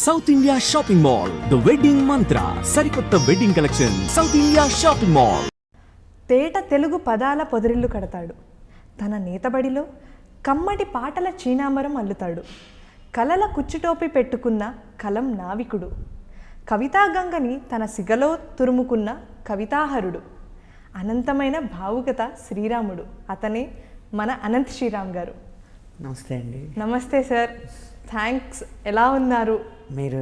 South India shopping mall the wedding మంత్ర సరికొత్త wedding collection south India shopping mall. తేట తెలుగు పదాల పొదరిల్లు కడతాడు, తన నేతబడిలో కమ్మటి పాటల చీనామరం అల్లుతాడు. కలల కుచ్చుటోపి పెట్టుకున్న కలం నావికుడు, కవితాగంగని తన సిగలో తురుముకున్న కవితాహరుడు. అనంతమైన భావుకత శ్రీరాముడు, అతనే మన అనంత్ శ్రీరామ్ గారు. నమస్తే అండి. నమస్తే సార్, థ్యాంక్స్. ఎలా ఉన్నారు? మీరు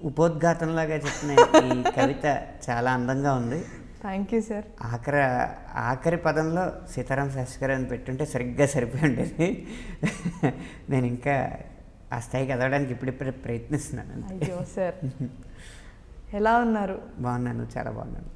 ఉపోద్ఘాతంలాగా చెప్పిన ఈ కవిత చాలా అందంగా ఉంది. Thank you sir. ఆఖరి పదంలో సీతారాం శాస్త్రి గారు అని పెట్టుంటే సరిగ్గా సరిపోయి ఉండేది. నేను ఇంకా ఆ స్థాయికి ఎదగడానికి ఇప్పుడిప్పుడే ప్రయత్నిస్తున్నాను. అయ్యో సార్, ఎలా ఉన్నారు? బాగున్నాను, చాలా బాగున్నాను.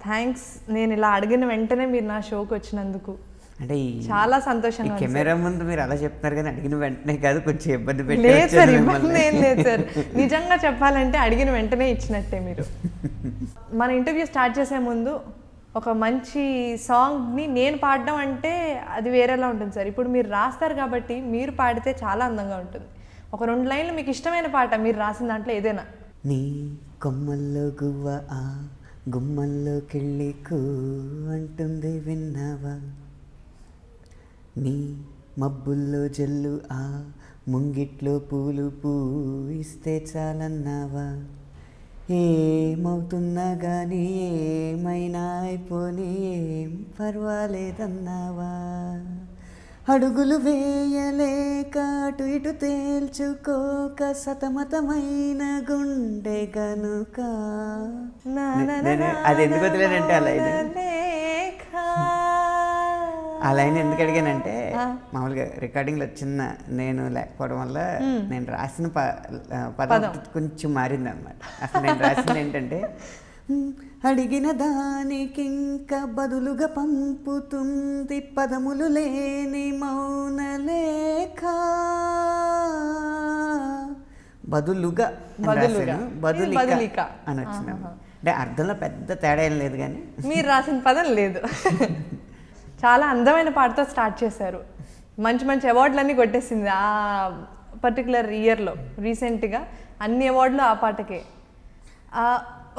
థ్యాంక్స్. నేను ఇలా అడిగిన వెంటనే మీరు నా షోకి వచ్చినందుకు అంటే చాలా సంతోషంగా. కెమెరా ముందు మీరు అలా చెప్తున్నారు కానీ అడిగిన వెంటనే కాదు, కొంచెం ఇబ్బంది లేదు సార్, ఇబ్బంది ఏం లేదు సార్. నిజంగా చెప్పాలంటే అడిగిన వెంటనే ఇచ్చినట్టే మీరు. మన ఇంటర్వ్యూ స్టార్ట్ చేసే ముందు ఒక మంచి సాంగ్ని నేను పాడడం అంటే అది వేరేలా ఉంటుంది సార్. ఇప్పుడు మీరు రాస్తారు కాబట్టి మీరు పాడితే చాలా అందంగా ఉంటుంది. ఒక 2 లైన్లు మీకు ఇష్టమైన పాట మీరు రాసిన దాంట్లో ఏదైనా. నీ కొమ్మల్లో గువ్వ ఆ గుమ్మల్లో కిళ్ళికు అంటుంది విన్నావా, నీ మబ్బుల్లో జల్లు ఆ ముంగిట్లో పూలు పూయిస్తే చాలన్నావా, ఏమవుతున్నా కానీ ఏమైనా అయిపోని ఏం పర్వాలేదన్నావా, అడుగులు వేయలేక అటు ఇటు తేల్చుకోక సతమతమైన గుండె గనుక. అది ఎందుకు వదిలేనంటే ఆ లైన్ ఎందుకు అడిగానంటే మామూలుగా రికార్డింగ్లో చిన్న నేను లేకపోవడం వల్ల నేను రాసిన పదం కొంచెం మారింది అనమాట. అసలు నేను రాసింది ఏంటంటే, అడిగిన దానికి ఇంకా బదులుగా పంపుతుంది పదములు లేని మౌనలేఖ. బదులుగా బదులిక అని వచ్చినాము. అంటే అర్థంలో పెద్ద తేడా ఏం లేదు, కానీ మీరు రాసిన పదం లేదు. చాలా అందమైన పాటతో స్టార్ట్ చేశారు. మంచి మంచి అవార్డులన్నీ కొట్టేసింది ఆ పర్టికులర్ ఇయర్లో. రీసెంట్గా అన్ని అవార్డులు ఆ పాటకే.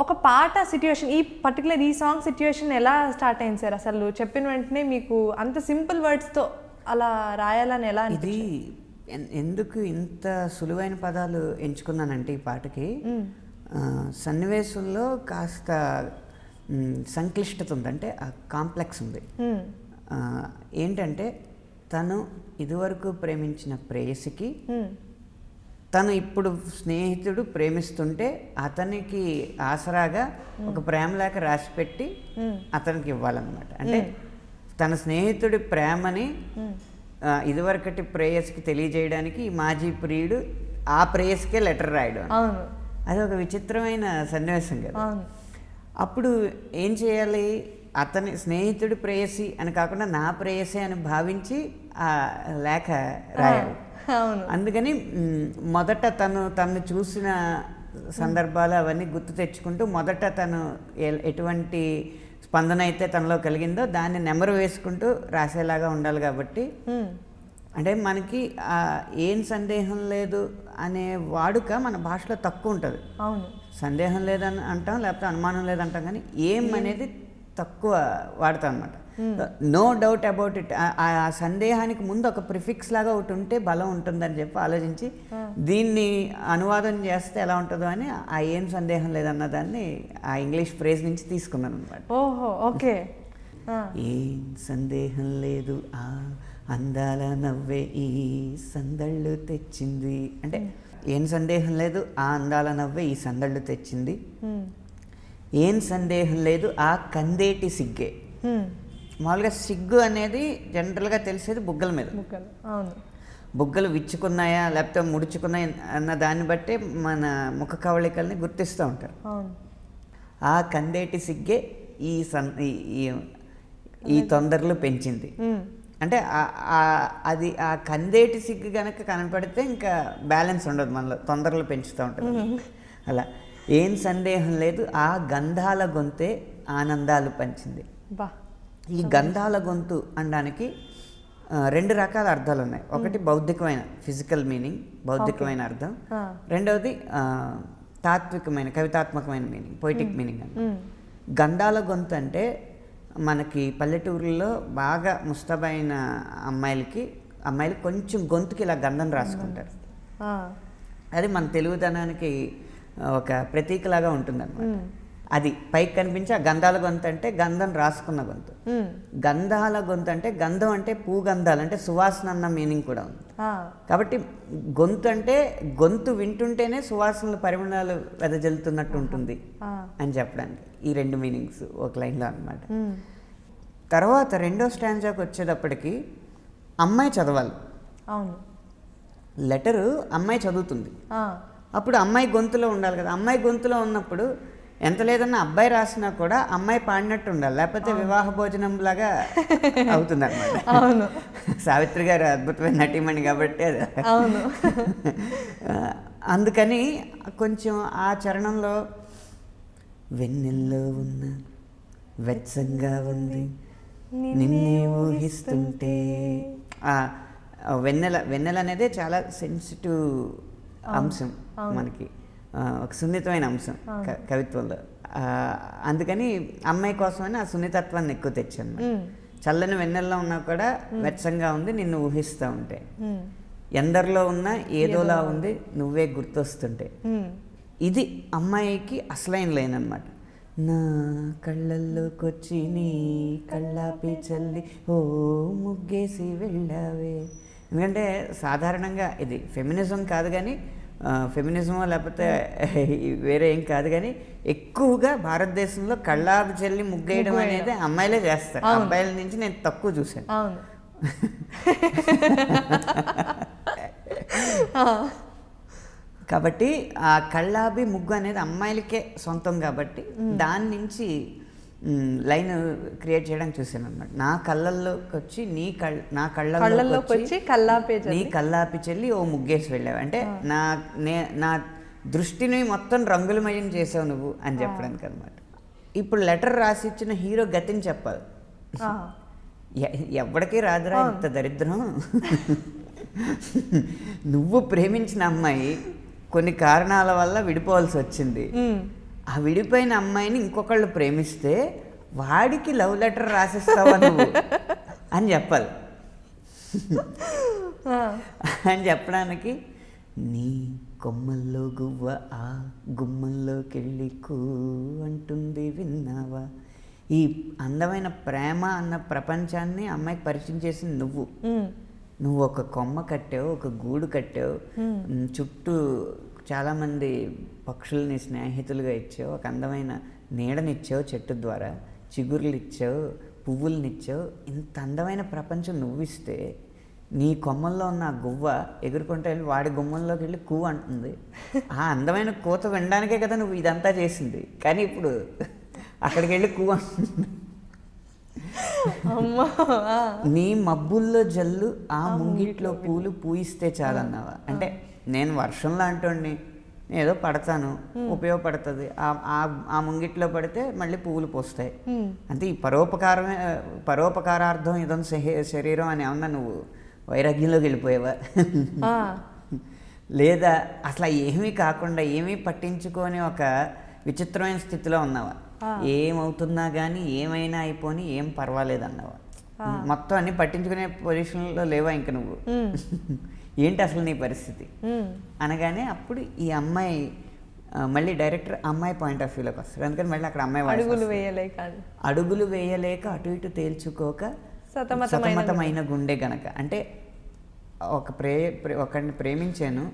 ఒక పాట సిట్యుయేషన్, ఈ పర్టికులర్ ఈ సాంగ్ సిట్యుయేషన్ ఎలా స్టార్ట్ అయింది సార్? అసలు చెప్పిన వెంటనే మీకు అంత సింపుల్ వర్డ్స్తో అలా రాయాలని ఎలా? ఇది ఎందుకు ఇంత సులువైన పదాలు ఎంచుకున్నానంటే ఈ పాటకి, సన్నివేశంలో కాస్త సంక్లిష్టత ఉంది, అంటే కాంప్లెక్స్ ఉంది. ఏంటంటే తను ఇదివరకు ప్రేమించిన ప్రేయసికి తను ఇప్పుడు స్నేహితుడు ప్రేమిస్తుంటే అతనికి ఆసరాగా ఒక ప్రేమలేఖ రాసిపెట్టి అతనికి ఇవ్వాలన్నమాట. అంటే తన స్నేహితుడి ప్రేమని ఇదివరకటి ప్రేయస్కి తెలియజేయడానికి ఈ మాజీ ప్రియుడు ఆ ప్రేయస్కే లెటర్ రాయడం. అది ఒక విచిత్రమైన సన్నివేశం కదా. అప్పుడు ఏం చేయాలి, అతని స్నేహితుడి ప్రేయసి అని కాకుండా నా ప్రేయసి అని భావించి ఆ లేఖ రాయాలి. అందుకని మొదట తను చూసిన సందర్భాలు అవన్నీ గుర్తు తెచ్చుకుంటూ మొదట తను ఎటువంటి స్పందన అయితే తనలో కలిగిందో దాన్ని నెమరు వేసుకుంటూ రాసేలాగా ఉండాలి. కాబట్టి అంటే మనకి ఏం సందేహం లేదు అనే వాడుక మన భాషలో తక్కువ ఉంటుంది. సందేహం లేదని అంటాం, లేకపోతే అనుమానం లేదంటాం, కానీ ఏం అనేది తక్కువ వాడతాం అనమాట. నో డౌట్ అబౌట్ ఇట్, ఆ సందేహానికి ముందు ఒక ప్రిఫిక్స్ లాగా ఒకటి ఉంటే బలం ఉంటుందని చెప్పి ఆలోచించి దీన్ని అనువాదం చేస్తే ఎలా ఉంటుందో అని ఆ ఏం సందేహం లేదన్న దాన్ని ఆ ఇంగ్లీష్ ఫ్రేజ్ నుంచి తీసుకున్నాను అనమాట. ఓహో, ఓకే. ఏం సందేహం లేదు ఆ అందాల నవ్వే ఈ సందళ్ళు తెచ్చింది అంటే, ఏం సందేహం లేదు ఆ అందాల నవ్వే ఈ సందళ్ళు తెచ్చింది, ఏం సందేహం లేదు ఆ కందేటి సిగ్గే. మామూలుగా సిగ్గు అనేది జనరల్గా తెలిసేది బుగ్గల మీద. బుగ్గలు విచ్చుకున్నాయా లేకపోతే ముడుచుకున్నాయా అన్న దాన్ని బట్టి మన ముఖ కవళికల్ని గుర్తిస్తూ ఉంటారు. ఆ కందేటి సిగ్గే ఈ తొందరలు పెంచింది అంటే అది ఆ కందేటి సిగ్గు కనుక కనపడితే ఇంకా బ్యాలెన్స్ ఉండదు, మనలో తొందరలు పెంచుతూ ఉంటుంది. అలా ఏం సందేహం లేదు ఆ గంధాల గొంతే ఆనందాలు పంచింది. ఈ గంధాల గొంతు అనడానికి రెండు రకాల అర్థాలు ఉన్నాయి. ఒకటి బౌద్ధికమైన ఫిజికల్ మీనింగ్, బౌద్ధికమైన అర్థం. రెండవది తాత్వికమైన కవితాత్మకమైన మీనింగ్, పొయిటిక్ మీనింగ్ అని. గంధాల గొంతు అంటే మనకి పల్లెటూరులో బాగా ముస్తబైన అమ్మాయిలు కొంచెం గొంతుకి ఇలా గంధం రాసుకుంటారు. అది మన తెలుగుతనానికి ఒక ప్రతీకలాగా ఉంటుందన్నమాట. అది పైకి కనిపించి ఆ గంధాల గొంతు అంటే గంధం రాసుకున్న గొంతు. గంధాల గొంతు అంటే గంధం అంటే పూగంధాలు అంటే సువాసన అన్న మీనింగ్ కూడా ఉంది. కాబట్టి గొంతు అంటే గొంతు వింటుంటేనే సువాసనల పరిమాణాలు వెదజల్లుతున్నట్టు ఉంటుంది అని చెప్పడానికి ఈ రెండు మీనింగ్స్ ఒక లైన్లో అన్నమాట. తర్వాత రెండో స్టాంజాకి వచ్చేటప్పటికి అమ్మాయి చదవాలి. అవును, లెటరు అమ్మాయి చదువుతుంది. అప్పుడు అమ్మాయి గొంతులో ఉండాలి కదా. అమ్మాయి గొంతులో ఉన్నప్పుడు ఎంత లేదన్నా అబ్బాయి రాసినా కూడా అమ్మాయి పాడినట్టు ఉండాలి, లేకపోతే వివాహ భోజనం లాగా అవుతుంది అన్నమాట. అవును, సావిత్రి గారు అద్భుతమైన నటీమణి కాబట్టి అది. అవును. అందుకని కొంచెం ఆ చరణంలో వెన్నెల్లో ఉన్న వెచ్చంగా ఉంది నిన్నే ఊహిస్తుంటే, వెన్నెల అనేది చాలా సెన్సిటివ్ అంశం మనకి, ఒక సున్నితమైన అంశం కవిత్వంలో. అందుకని అమ్మాయి కోసమని ఆ సున్నితత్వాన్ని ఎక్కువ తెచ్చాను. చల్లని వెన్నెల్లో ఉన్నా కూడా వెచ్చంగా ఉంది నిన్ను ఊహిస్తూ ఉంటే, ఎందరిలో ఉన్నా ఏదోలా ఉంది నువ్వే గుర్తొస్తుంటే. ఇది అమ్మాయికి అసలైన లైన్ అనమాట. నా కళ్ళల్లోకొచ్చి నీ కళ్ళాపి చల్లి ఓ ముగ్గేసి వెళ్ళావే. ఎందుకంటే సాధారణంగా ఇది ఫెమినిజం కాదు కానీ, ఫెమినిజమో లేకపోతే వేరే ఏం కాదు కానీ, ఎక్కువగా భారతదేశంలో కళ్ళాపి చల్లి ముగ్గేయడం అనేది అమ్మాయిలే చేస్తారు. అబ్బాయిల నుంచి నేను తక్కువ చూశాను. కాబట్టి ఆ కళ్ళాపి ముగ్గు అనేది అమ్మాయిలకే సొంతం కాబట్టి దాని నుంచి లైన్ క్రియేట్ చేయడానికి చూసాను అనమాట. నా కళ్ళల్లోకి వచ్చి నా కళ్ళల్లోకి వచ్చి నీ కళ్ళాపి చెల్లి ఓ ముగ్గేసి వెళ్ళావు అంటే నా దృష్టిని మొత్తం రంగులమయం చేసావు నువ్వు అని చెప్పడానికి అనమాట. ఇప్పుడు లెటర్ రాసి ఇచ్చిన హీరో గతిని చెప్పాలి. ఎవరికీ రాదురా ఇంత దరిద్రం. నువ్వు ప్రేమించిన అమ్మాయి కొన్ని కారణాల వల్ల విడిపోవాల్సి వచ్చింది. ఆ విడిపోయిన అమ్మాయిని ఇంకొకళ్ళు ప్రేమిస్తే వాడికి లవ్ లెటర్ రాసిస్తావా నువ్వు అని చెప్పాలి. అని చెప్పడానికి నీ కొమ్మల్లో గువ్వ ఆ గుమ్మంలోకెళ్ళి కూ అంటుంది విన్నావా. ఈ అందమైన ప్రేమ అన్న ప్రపంచాన్ని అమ్మాయికి పరిచయం చేసింది నువ్వు ఒక కొమ్మ కట్టావు, ఒక గూడు కట్టావు, చుట్టూ చాలామంది పక్షుల్ని స్నేహితులుగా ఇచ్చావు, ఒక అందమైన నీడనిచ్చావు, చెట్టు ద్వారా చిగురులు ఇచ్చావు, పువ్వుల్ని ఇచ్చావు. ఇంత అందమైన ప్రపంచం నువ్వు ఇస్తే నీ కొమ్మల్లో ఉన్న ఆ గువ్వ ఎగురుకుంటూ వెళ్ళి వాడి గుమ్మంలోకి వెళ్ళి కూ అంటుంది. ఆ అందమైన కూత వినడానికే కదా నువ్వు ఇదంతా చేసింది. కానీ ఇప్పుడు అక్కడికి వెళ్ళి కూ అంటుంది. నీ మబ్బుల్లో జల్లు ఆ ముంగిట్లో పూలు పూయిస్తే చాలన్నావా. అంటే నేను వర్షంలో అంటోండి ఏదో పడతాను, ఉపయోగపడుతుంది, ఆ ముంగిట్లో పడితే మళ్ళీ పువ్వులు పోస్తాయి. అంటే ఈ పరోపకారార్థం ఇదం శరీరం అని ఏమన్నా నువ్వు వైరాగ్యంలోకి వెళ్ళిపోయావా? లేదా అసలు ఏమీ కాకుండా ఏమీ పట్టించుకొని ఒక విచిత్రమైన స్థితిలో ఉన్నావా? ఏమవుతున్నా కానీ ఏమైనా అయిపోని ఏం పర్వాలేదు అన్నావా? మొత్తం అన్ని పట్టించుకునే పొజిషన్లో లేవా ఇంక నువ్వు? ఏంటి అసలు నీ పరిస్థితి అనగానే అప్పుడు ఈ అమ్మాయి మళ్ళీ డైరెక్టర్ అమ్మాయి పాయింట్ ఆఫ్ వ్యూలోకి వస్తారు. అందుకని మళ్ళీ అక్కడ అమ్మాయి అడుగులు వేయలేక అటు ఇటు తేల్చుకోక సతమతమైన గుండె గనక. అంటే ఒకరిని ప్రేమించాను,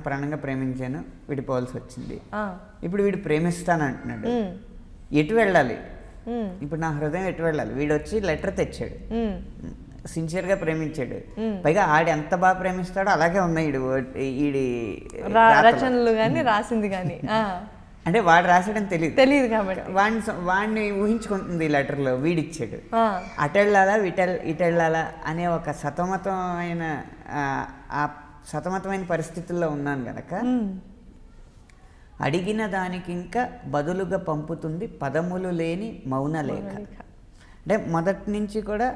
ప్రాణంగా ప్రేమించాను, విడిపోవాల్సి వచ్చింది. ఇప్పుడు వీడు ప్రేమిస్తానంటున్నాడు, ఎటు వెళ్ళాలి? ఇప్పుడు నా హృదయం ఎటు వెళ్ళాలి? వీడు వచ్చి లెటర్ తెచ్చాడు, సిన్సియర్గా ప్రేమించాడు, పైగా ఆడు ఎంత బాగా ప్రేమిస్తాడో అలాగే ఉన్నాయి ఈడి రచనలు కానీ రాసింది కానీ. అంటే వాడు రాసాడని తెలియదు కాబట్టి వాడిని ఊహించుకుంటుంది ఈ లెటర్లో. వీడిచ్చాడు, అటెళ్ళాలా ఇటెళ్ళాలా అనే ఒక సతమతమైన పరిస్థితుల్లో ఉన్నాను గనక అడిగిన దానికి ఇంకా బదులుగా పంపుతుంది పదములు లేని మౌన లేఖ. అంటే మొదటి నుంచి కూడా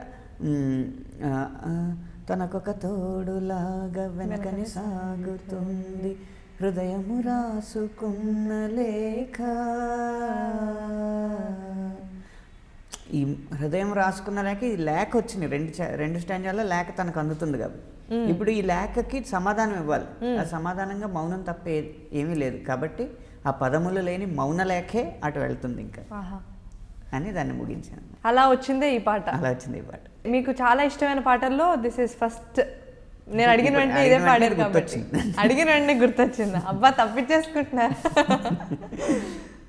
తనకొక తోడులాగా వెనకని సాగుతుంది హృదయము రాసుకున్న లేఖ. ఈ హృదయం రాసుకున్న లేఖ, ఈ లేఖ వచ్చింది రెండు స్టాంజాల్లో లేఖ తనకు అందుతుంది కాబట్టి ఇప్పుడు ఈ లేఖకి సమాధానం ఇవ్వాలి. ఆ సమాధానంగా మౌనం తప్ప ఏమీ లేదు కాబట్టి ఆ పదములు లేని మౌన లేఖే అటు వెళ్తుంది ఇంకా అని దాన్ని ముగించాను. అలా వచ్చిందే ఈ పాట. అలా వచ్చింది ఈ పాట. మీకు చాలా ఇష్టమైన పాటల్లో దిస్ ఇస్ ఫస్ట్. నేను అడిగిన వెంటనే ఇదే పాడారు కాబట్టి అడిగిన వెంటనే గుర్తొచ్చింది. అబ్బా తప్పించేసుకుంటున్నారు.